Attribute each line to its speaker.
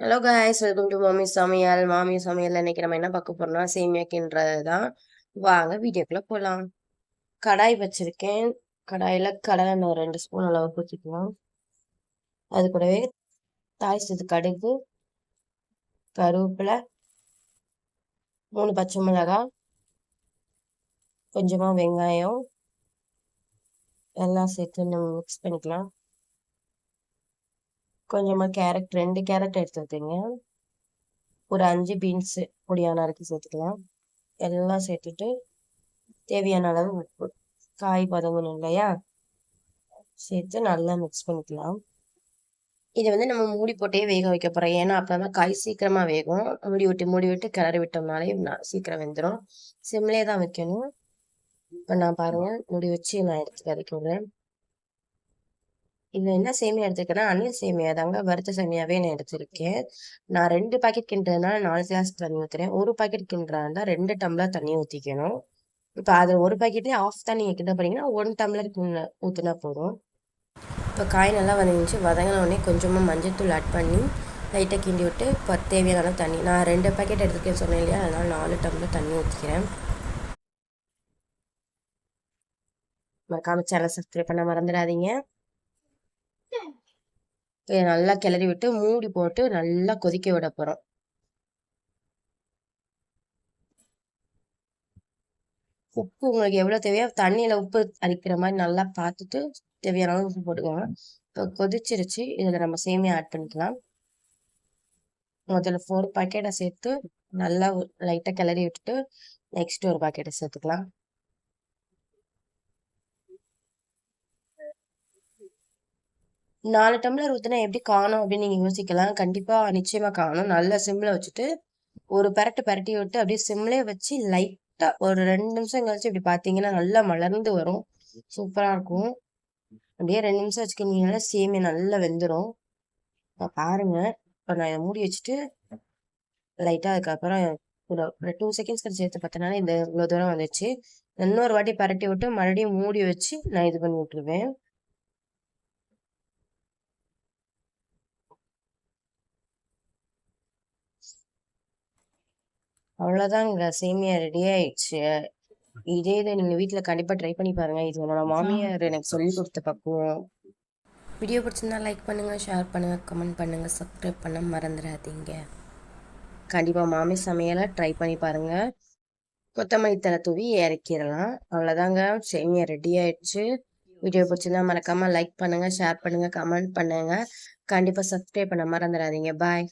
Speaker 1: Hello guys, welcome to மாமி சமையல். மாமி சமையல் இன்னைக்கு நம்ம என்ன பார்க்க போறோம்னா சேமியாக்கின்றது தான். வாங்க வீடியோக்குள்ள போகலாம். கடாய் வச்சிருக்கேன். கடாயில கடலெண்ணெய் 2 ஸ்பூன் அளவு ஊற்றிக்கலாம். அது கூடவே தாளிச்சது கடுகு, கருவேப்பிலை, 3 பச்சை மிளகாய், கொஞ்சமா வெங்காயம் எல்லாம் சேர்த்து நம்ம மிக்ஸ் பண்ணிக்கலாம். கொஞ்சமா கேரட், 2 கேரட் எடுத்து வைத்தீங்க. ஒரு 5 பீன்ஸ் பொடியா நறுக்கி சேர்த்துக்கலாம். எல்லாம் சேர்த்துட்டு தேவையான அளவு உப்பு, காய் பதங்கணும் இல்லையா, சேர்த்து நல்லா மிக்ஸ் பண்ணிக்கலாம். இதை நம்ம மூடி போட்டே வேக வைக்க போறோம். ஏன்னா அப்பதான் காய் சீக்கிரமா வேகும். மூடி விட்டு கிளறி விட்டோம்னாலே சீக்கிரம் வெந்துடும். சிம்லே தான் வைக்கணும். இப்போ நான் பாருங்க மூடி வச்சு நான் எடுத்து கறக்கி விடுறேன். இதுல என்ன சேமியா எடுத்துருக்கேன்னா அணில் சேமியா தாங்க, வறுத்த சேமியாவே நான் எடுத்திருக்கேன். நான் 2 பாக்கெட் கிண்டுறதுனால 4 கிளாஸ் தண்ணி ஊற்றுறேன். 1 பாக்கெட் கிண்டுறதா 2 டம்ளர் தண்ணி ஊற்றிக்கணும். இப்போ அது 1 பாக்கெட்லேயே ஆஃப் தான் நீங்கள் கிண்ட போறீங்கன்னா 1 டம்ளர் ஊற்றினா போதும். இப்போ காய் நல்லா வதங்கிச்சு. வதங்கின உடனே கொஞ்சமாக மஞ்சள்தூள் ஆட் பண்ணி லைட்டாக கிண்டி விட்டு இப்போ தேவையான அளவு தண்ணி, நான் 2 பாக்கெட் எடுத்துக்கேன்னு சொன்னேன் இல்லையா, அதனால் 4 டம்ளர் தண்ணி ஊற்றிக்கிறேன். மறக்காம சேனல் சப்ஸ்கிரைப் பண்ண மறந்துடாதீங்க. நல்லா கிளறி விட்டு மூடி போட்டு நல்லா கொதிக்க விட போகிறோம். உப்பு உங்களுக்கு எவ்வளோ தேவையோ தண்ணியில் உப்பு அரிக்கிற மாதிரி நல்லா பார்த்துட்டு தேவையான அளவு உப்பு போட்டுக்கோங்க. இப்போ கொதிச்சிருச்சு. இதில் நம்ம சேமியா ஆட் பண்ணிக்கலாம். முதல்ல 4 பாக்கெட்டை சேர்த்து நல்லா லைட்டாக கிளறி விட்டுட்டு நெக்ஸ்ட் 1 பாக்கெட்டை சேர்த்துக்கலாம். நாலு டம்ளர் ஊற்றினா எப்படி காணும் அப்படின்னு நீங்கள் யோசிக்கலாம். கண்டிப்பாக நிச்சயமாக காணும். நல்லா சிம்மில் வச்சுட்டு ஒரு பரட்டி விட்டு அப்படியே சிம்லேயே வச்சு லைட்டாக ஒரு 2 நிமிஷம் கழிச்சு இப்படி பார்த்தீங்கன்னா நல்லா மலர்ந்து வரும். சூப்பராக இருக்கும். அப்படியே 2 நிமிஷம் வச்சுக்கிட்டீங்கன்னா சேமியா நல்லா வெந்துடும். பாருங்க. இப்போ நான் இதை மூடி வச்சுட்டு லைட்டாக அதுக்கப்புறம் ஒரு 2 செகண்ட்ஸ் கழிச்சு சேர்த்து பார்த்தனால இந்த இவ்வளோ தூரம் வந்துச்சு. இன்னொரு வாட்டி பரட்டி விட்டு மறுபடியும் மூடி வச்சு நான் இது பண்ணி விட்டுருவேன். அவ்வளோதாங்க, சேமியா ரெடி ஆயிடுச்சு. இதே இதை நீங்கள் வீட்டில் கண்டிப்பாக ட்ரை பண்ணி பாருங்கள். இது என்னோட மாமியார் எனக்கு சொல்லி கொடுத்த பக்குவம். வீடியோ பிடிச்சிருந்தா லைக் பண்ணுங்கள், ஷேர் பண்ணுங்கள், கமெண்ட் பண்ணுங்கள், சப்ஸ்கிரைப் பண்ண மறந்துடாதீங்க. கண்டிப்பாக மாமி சமையலை ட்ரை பண்ணி பாருங்கள். கொத்தமல்லி தழை தூவி இறக்கிடலாம். அவ்வளோதாங்க, சேமியா ரெடி ஆயிடுச்சு. வீடியோ பிடிச்சிருந்தா மறக்காமல் லைக் பண்ணுங்கள், ஷேர் பண்ணுங்கள், கமெண்ட் பண்ணுங்கள். கண்டிப்பாக சப்ஸ்கிரைப் பண்ண மறந்துடாதீங்க. பாய்.